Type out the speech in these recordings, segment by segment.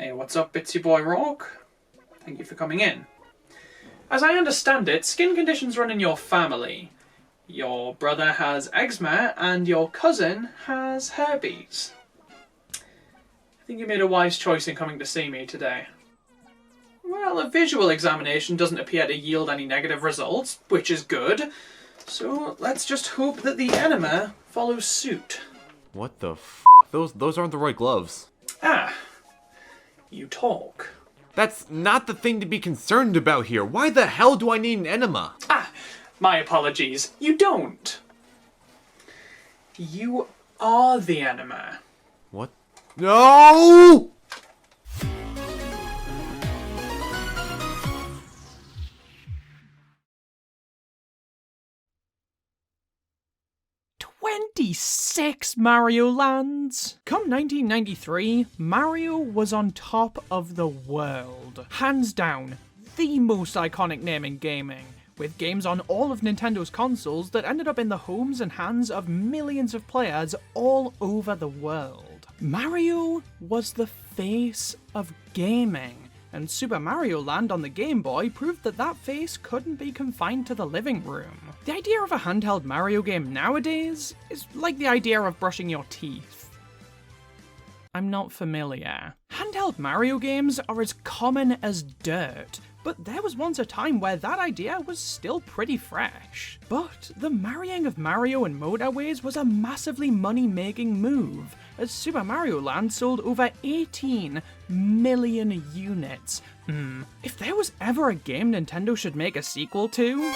Hey, what's up, it's your boy Rawk. Thank you for coming in. As I understand it, skin conditions run in your family. Your brother has eczema and your cousin has herpes. I think you made a wise choice in coming to see me today. Well, a visual examination doesn't appear to yield any negative results, which is good. So let's just hope that the enema follows suit. What the f***? Those aren't the right gloves. Ah, you talk. That's not the thing to be concerned about here. Why the hell do I need an enema? Ah, my apologies. You don't. You are the enema. What? No! "26 Mario Lands." Come 1993, Mario was on top of the world. Hands down, the most iconic name in gaming, with games on all of Nintendo's consoles that ended up in the homes and hands of millions of players all over the world. Mario was the face of gaming, and Super Mario Land on the Game Boy proved that that face couldn't be confined to the living room. The idea of a handheld Mario game nowadays is like the idea of brushing your teeth. I'm not familiar. Handheld Mario games are as common as dirt, but there was once a time where that idea was still pretty fresh. But the marrying of Mario and motorways was a massively money-making move, as Super Mario Land sold over 18 million units. If there was ever a game Nintendo should make a sequel to...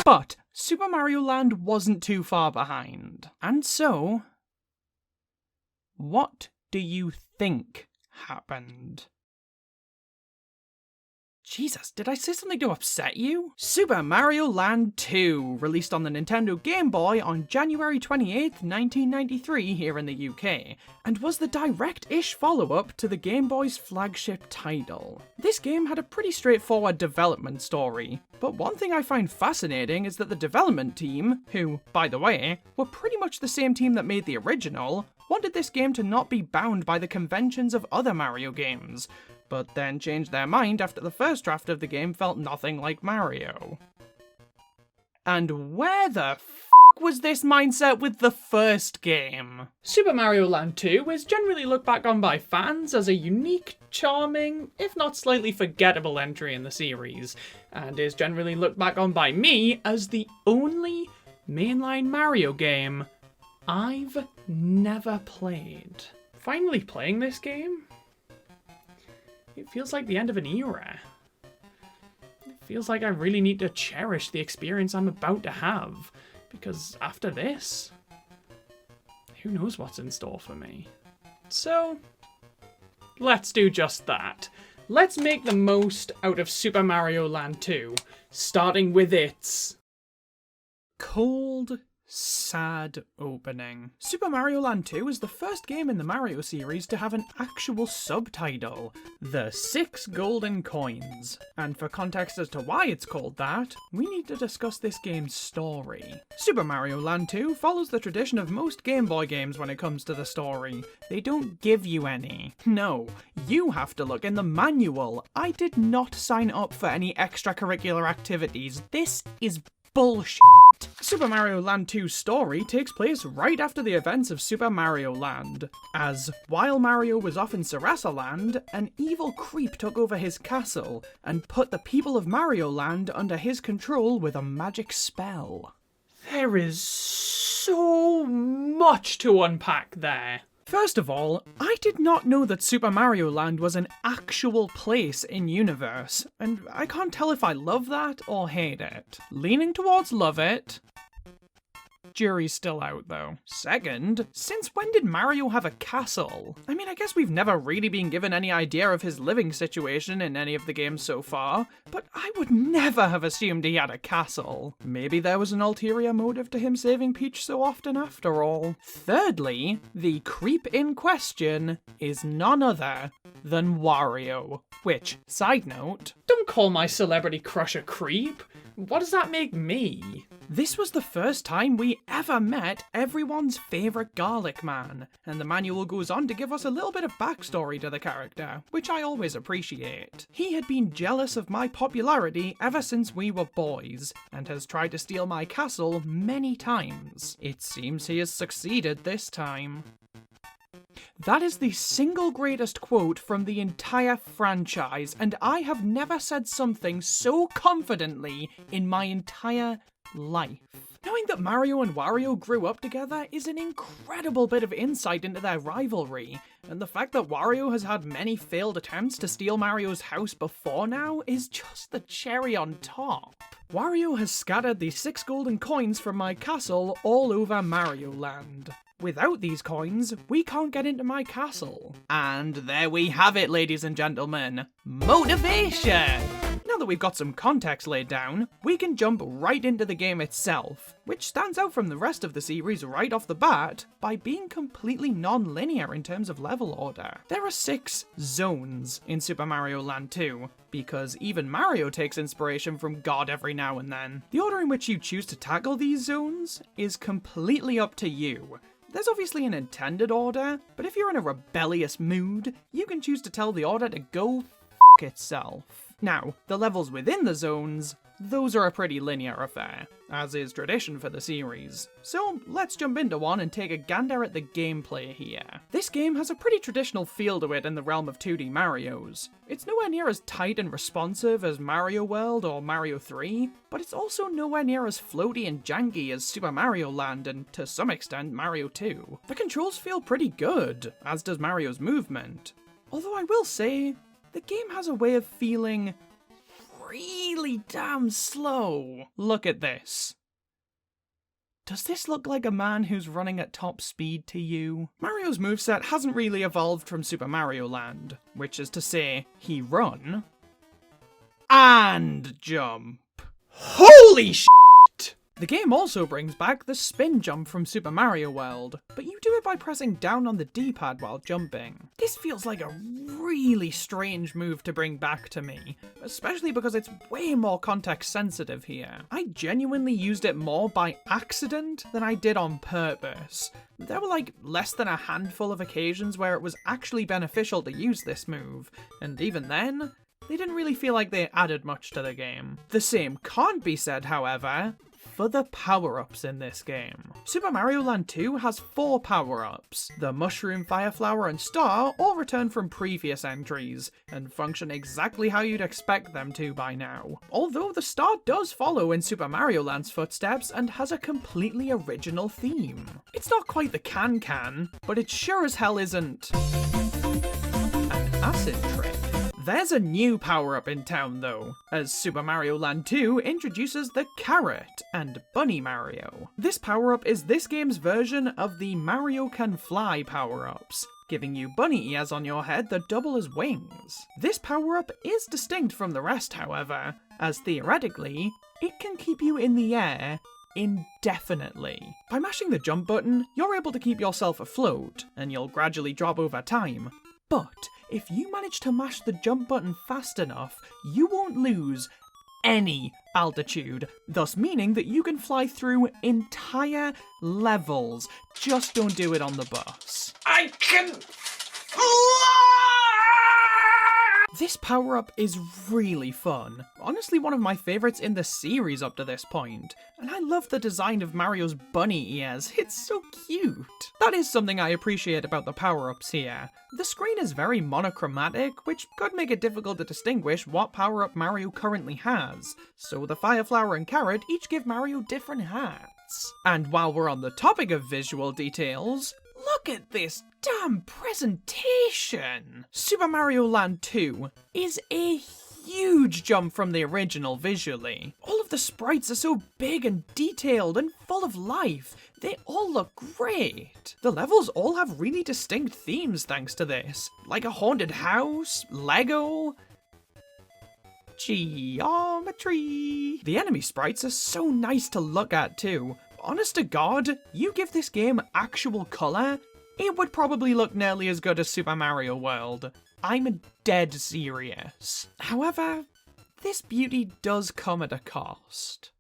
But Super Mario Land wasn't too far behind. And so... what do you think happened? Jesus, did I say something to upset you? Super Mario Land 2, released on the Nintendo Game Boy on January 28th, 1993 here in the UK, and was the direct-ish follow-up to the Game Boy's flagship title. This game had a pretty straightforward development story, but one thing I find fascinating is that the development team, who, by the way, were pretty much the same team that made the original, wanted this game to not be bound by the conventions of other Mario games, but then changed their mind after the first draft of the game felt nothing like Mario. And where the f*** was this mindset with the first game? Super Mario Land 2 is generally looked back on by fans as a unique, charming, if not slightly forgettable entry in the series, and is generally looked back on by me as the only mainline Mario game I've never played. Finally playing this game? It feels like the end of an era. It feels like I really need to cherish the experience I'm about to have, because after this, who knows what's in store for me. So, let's do just that. Let's make the most out of Super Mario Land 2, starting with its cold, sad opening. Super Mario Land 2 is the first game in the Mario series to have an actual subtitle, The 6 Golden Coins. And for context as to why it's called that, we need to discuss this game's story. Super Mario Land 2 follows the tradition of most Game Boy games when it comes to the story. They don't give you any. No, you have to look in the manual. I did not sign up for any extracurricular activities. This is bullshit. Super Mario Land 2's story takes place right after the events of Super Mario Land, as while Mario was off in Sarasa Land, an evil creep took over his castle and put the people of Mario Land under his control with a magic spell. There is so much to unpack there. First of all, I did not know that Super Mario Land was an actual place in universe, and I can't tell if I love that or hate it. Leaning towards love it. Jury's still out, though. Second, since when did Mario have a castle? I mean, I guess we've never really been given any idea of his living situation in any of the games so far, but I would never have assumed he had a castle. Maybe there was an ulterior motive to him saving Peach so often after all. Thirdly, the creep in question is none other than Wario. Which, side note, don't call my celebrity crush a creep. What does that make me? This was the first time we ever met everyone's favourite garlic man, and the manual goes on to give us a little bit of backstory to the character, which I always appreciate. He had been jealous of my popularity ever since we were boys, and has tried to steal my castle many times. It seems he has succeeded this time. That is the single greatest quote from the entire franchise, and I have never said something so confidently in my entire life. Knowing that Mario and Wario grew up together is an incredible bit of insight into their rivalry, and the fact that Wario has had many failed attempts to steal Mario's house before now is just the cherry on top. Wario has scattered the 6 golden coins from my castle all over Mario Land. Without these coins, we can't get into my castle. And there we have it, ladies and gentlemen. Motivation! Now that we've got some context laid down, we can jump right into the game itself, which stands out from the rest of the series right off the bat by being completely non-linear in terms of level order. There are 6 zones in Super Mario Land 2, because even Mario takes inspiration from God every now and then. The order in which you choose to tackle these zones is completely up to you. There's obviously an intended order, but if you're in a rebellious mood, you can choose to tell the order to go f*** itself. Now, the levels within the zones, those are a pretty linear affair, as is tradition for the series. So let's jump into one and take a gander at the gameplay here. This game has a pretty traditional feel to it in the realm of 2D Marios. It's nowhere near as tight and responsive as Mario World or Mario 3, but it's also nowhere near as floaty and janky as Super Mario Land and, to some extent, Mario 2. The controls feel pretty good, as does Mario's movement. Although I will say, the game has a way of feeling really damn slow. Look at this. Does this look like a man who's running at top speed to you? Mario's moveset hasn't really evolved from Super Mario Land, which is to say, he run and jump. Holy shit! The game also brings back the spin jump from Super Mario World, but you do it by pressing down on the D-pad while jumping. This feels like a really strange move to bring back to me, especially because it's way more context sensitive here. I genuinely used it more by accident than I did on purpose. There were like less than a handful of occasions where it was actually beneficial to use this move, and even then, they didn't really feel like they added much to the game. The same can't be said, however, for the power-ups in this game. Super Mario Land 2 has 4 power-ups. The Mushroom, Fire Flower, and Star all return from previous entries, and function exactly how you'd expect them to by now. Although the Star does follow in Super Mario Land's footsteps and has a completely original theme. It's not quite the can-can, but it sure as hell isn't an acid trip. There's a new power-up in town though, as Super Mario Land 2 introduces the Carrot and Bunny Mario. This power-up is this game's version of the Mario Can Fly power-ups, giving you bunny ears on your head that double as wings. This power-up is distinct from the rest, however, as theoretically, it can keep you in the air indefinitely. By mashing the jump button, you're able to keep yourself afloat, and you'll gradually drop over time. But if you manage to mash the jump button fast enough, you won't lose any altitude, thus meaning that you can fly through entire levels. Just don't do it on the bus. I can This power-up is really fun. Honestly, one of my favourites in the series up to this point. And I love the design of Mario's bunny ears, it's so cute. That is something I appreciate about the power-ups here. The screen is very monochromatic, which could make it difficult to distinguish what power-up Mario currently has. So the Fire Flower and Carrot each give Mario different hats. And while we're on the topic of visual details, look at this damn presentation! Super Mario Land 2 is a huge jump from the original visually. All of the sprites are so big and detailed and full of life. They all look great. The levels all have really distinct themes thanks to this, like a haunted house, Lego, geometry. The enemy sprites are so nice to look at too. Honest to God, you give this game actual colour, it would probably look nearly as good as Super Mario World. I'm dead serious. However, this beauty does come at a cost.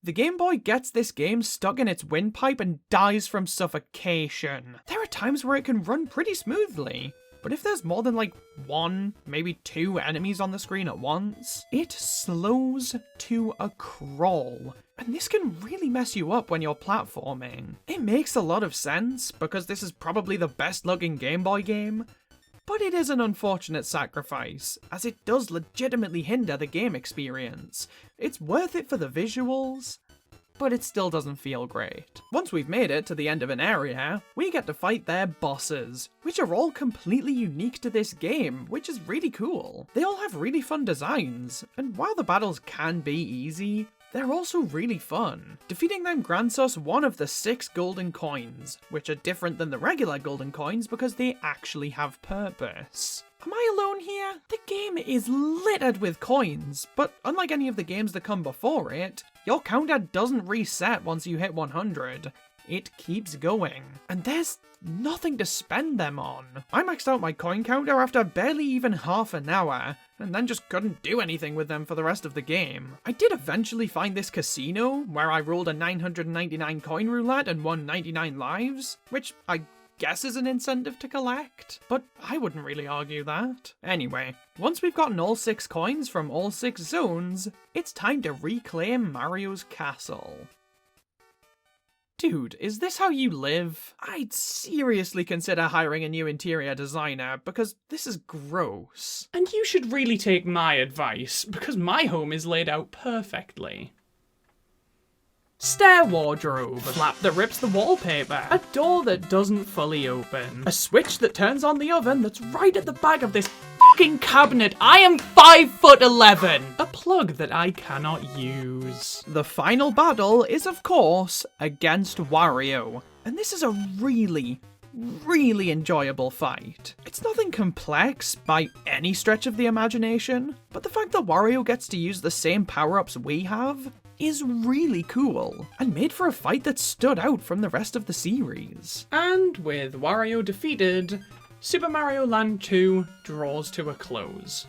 The Game Boy gets this game stuck in its windpipe and dies from suffocation. There are times where it can run pretty smoothly, but if there's more than like 1, maybe 2 enemies on the screen at once, it slows to a crawl. And this can really mess you up when you're platforming. It makes a lot of sense, because this is probably the best looking Game Boy game, but it is an unfortunate sacrifice, as it does legitimately hinder the game experience. It's worth it for the visuals, but it still doesn't feel great. Once we've made it to the end of an area, we get to fight their bosses, which are all completely unique to this game, which is really cool. They all have really fun designs, and while the battles can be easy, they're also really fun. Defeating them grants us one of the 6 golden coins, which are different than the regular golden coins because they actually have purpose. Am I alone here? The game is littered with coins, but unlike any of the games that come before it, your counter doesn't reset once you hit 100. It keeps going, and there's nothing to spend them on. I maxed out my coin counter after barely even half an hour, and then just couldn't do anything with them for the rest of the game. I did eventually find this casino, where I rolled a 999 coin roulette and won 99 lives, which I guess is an incentive to collect, but I wouldn't really argue that. Anyway, once we've gotten all 6 coins from all 6 zones, it's time to reclaim Mario's castle. Dude, is this how you live? I'd seriously consider hiring a new interior designer, because this is gross. And you should really take my advice, because my home is laid out perfectly. Stair wardrobe, a flap that rips the wallpaper, a door that doesn't fully open, a switch that turns on the oven that's right at the back of this fucking cabinet. I am 5'11", a plug that I cannot use. The final battle is, of course, against Wario, and this is a really enjoyable fight. It's nothing complex by any stretch of the imagination, but the fact that Wario gets to use the same power-ups we have is really cool, and made for a fight that stood out from the rest of the series. And with Wario defeated, Super Mario Land 2 draws to a close.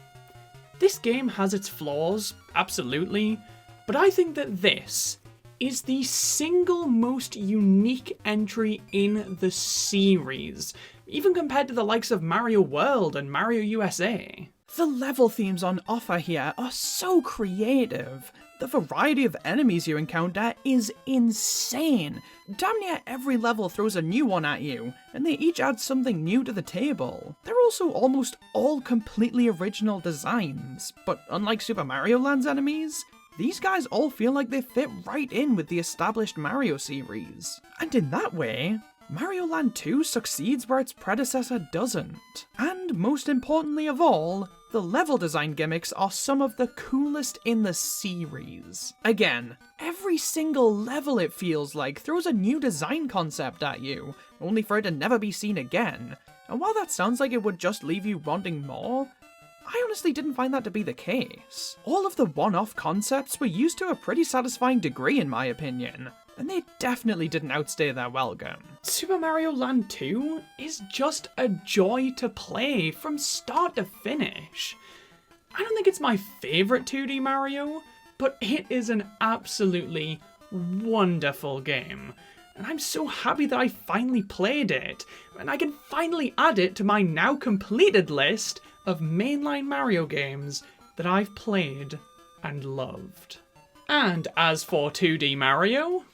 This game has its flaws, absolutely, but I think that this is the single most unique entry in the series, even compared to the likes of Mario World and Mario USA. The level themes on offer here are so creative. The variety of enemies you encounter is insane. Damn near every level throws a new one at you, and they each add something new to the table. They're also almost all completely original designs, but unlike Super Mario Land's enemies, these guys all feel like they fit right in with the established Mario series. And in that way, Mario Land 2 succeeds where its predecessor doesn't. And most importantly of all, the level design gimmicks are some of the coolest in the series. Again, every single level, it feels like, throws a new design concept at you, only for it to never be seen again. And while that sounds like it would just leave you wanting more, I honestly didn't find that to be the case. All of the one-off concepts were used to a pretty satisfying degree in my opinion, and they definitely didn't outstay their welcome. Super Mario Land 2 is just a joy to play from start to finish. I don't think it's my favourite 2D Mario, but it is an absolutely wonderful game. And I'm so happy that I finally played it, and I can finally add it to my now completed list of mainline Mario games that I've played and loved. And as for 2D Mario,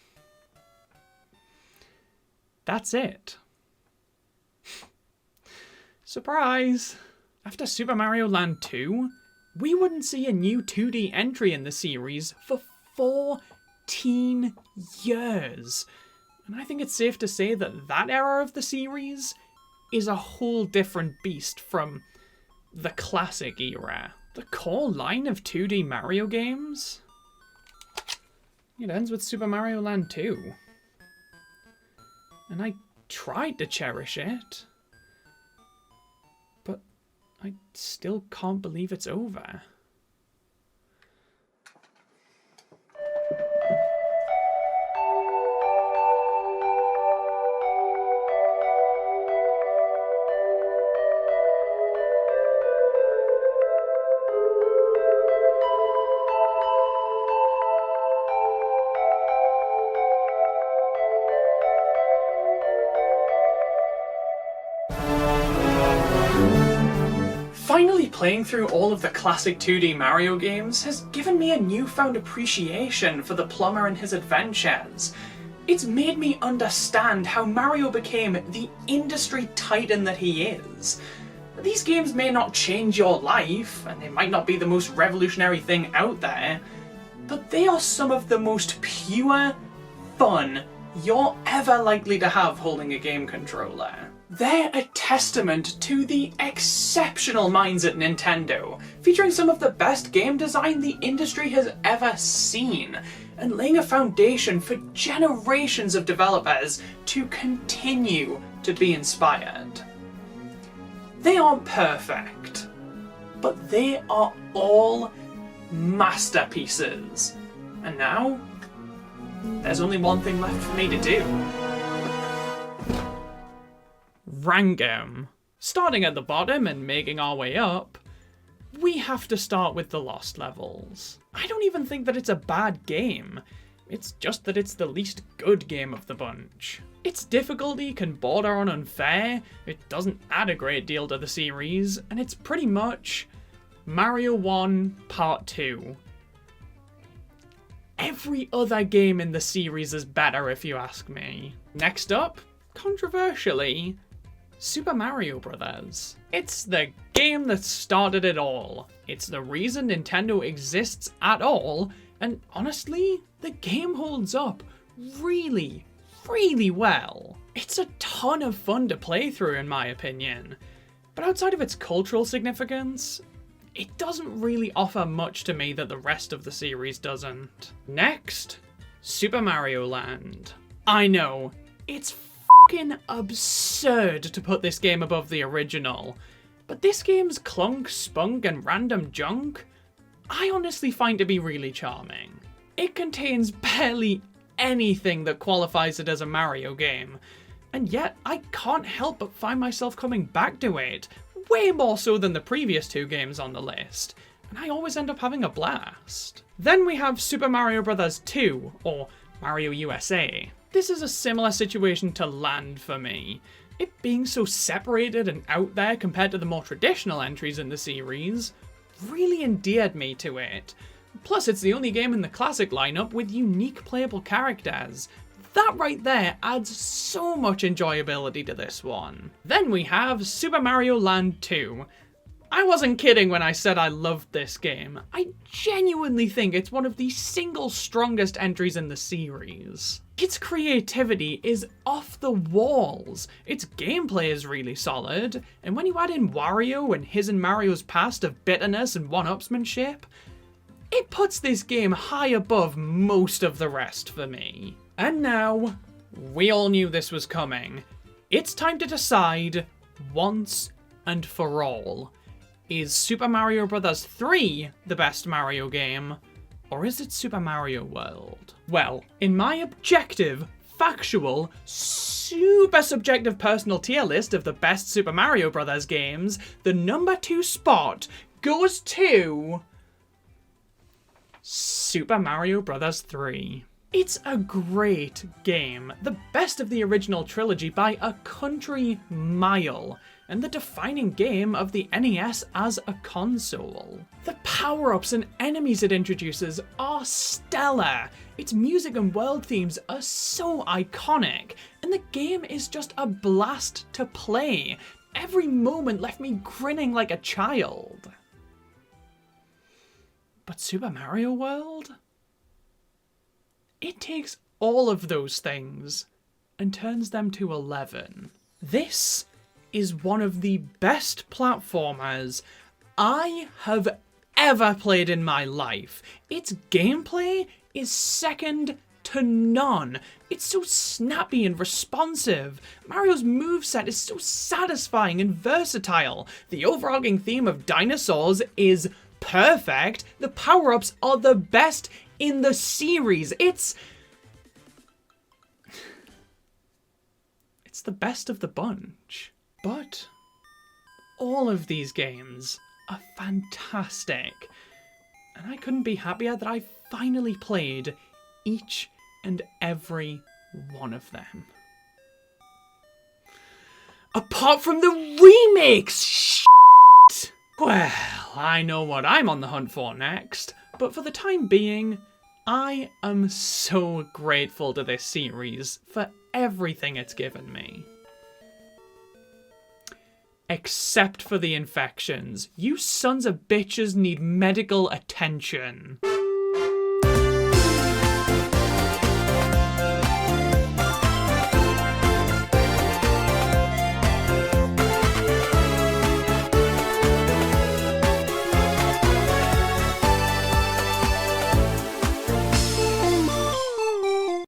that's it. Surprise! After Super Mario Land 2, we wouldn't see a new 2D entry in the series for 14 years. And I think it's safe to say that that era of the series is a whole different beast from the classic era. The core line of 2D Mario games, it ends with Super Mario Land 2. And I tried to cherish it, but I still can't believe it's over. Finally playing through all of the classic 2D Mario games has given me a newfound appreciation for the plumber and his adventures. It's made me understand how Mario became the industry titan that he is. These games may not change your life, and they might not be the most revolutionary thing out there, but they are some of the most pure fun you're ever likely to have holding a game controller. They're a testament to the exceptional minds at Nintendo, featuring some of the best game design the industry has ever seen, and laying a foundation for generations of developers to continue to be inspired. They aren't perfect, but they are all masterpieces. And now, there's only one thing left for me to do. Rank 'em. Starting at the bottom and making our way up, we have to start with the Lost levels. I don't even think that it's a bad game. It's just that it's the least good game of the bunch. Its difficulty can border on unfair, it doesn't add a great deal to the series, and it's pretty much Mario 1 Part 2. Every other game in the series is better if you ask me. Next up, controversially, Super Mario Bros. It's the game that started it all. It's the reason Nintendo exists at all, and honestly, the game holds up really, really well. It's a ton of fun to play through in my opinion, but outside of its cultural significance, it doesn't really offer much to me that the rest of the series doesn't. Next, Super Mario Land. I know, it's fucking absurd to put this game above the original, but this game's clunk, spunk, and random junk, I honestly find to be really charming. It contains barely anything that qualifies it as a Mario game, and yet I can't help but find myself coming back to it, way more so than the previous two games on the list, and I always end up having a blast. Then we have Super Mario Bros. 2, or Mario USA. This is a similar situation to Land for me. It being so separated and out there compared to the more traditional entries in the series really endeared me to it. Plus, it's the only game in the classic lineup with unique playable characters. That right there adds so much enjoyability to this one. Then we have Super Mario Land 2. I wasn't kidding when I said I loved this game. I genuinely think it's one of the single strongest entries in the series. Its creativity is off the walls, its gameplay is really solid, and when you add in Wario and his and Mario's past of bitterness and one-upsmanship, it puts this game high above most of the rest for me. And now, we all knew this was coming. It's time to decide, once and for all, is Super Mario Bros. 3 the best Mario game, or is it Super Mario World? Well, in my objective, factual, super subjective personal tier list of the best Super Mario Bros. Games, the number 2 spot goes to Super Mario Bros. 3. It's a great game, the best of the original trilogy by a country mile, and the defining game of the NES as a console. The power-ups and enemies it introduces are stellar, its music and world themes are so iconic, and the game is just a blast to play. Every moment left me grinning like a child. But Super Mario World? It takes all of those things and turns them to 11. This is one of the best platformers I have ever played in my life. Its gameplay is second to none. It's so snappy and responsive. Mario's moveset is so satisfying and versatile. The overarching theme of dinosaurs is perfect. The power-ups are the best in the series. It's the best of the bunch. But all of these games are fantastic, and I couldn't be happier that I finally played each and every one of them. Apart from the remakes! Shit! Well, I know what I'm on the hunt for next, but for the time being, I am so grateful to this series for everything it's given me. Except for the infections. You sons of bitches need medical attention.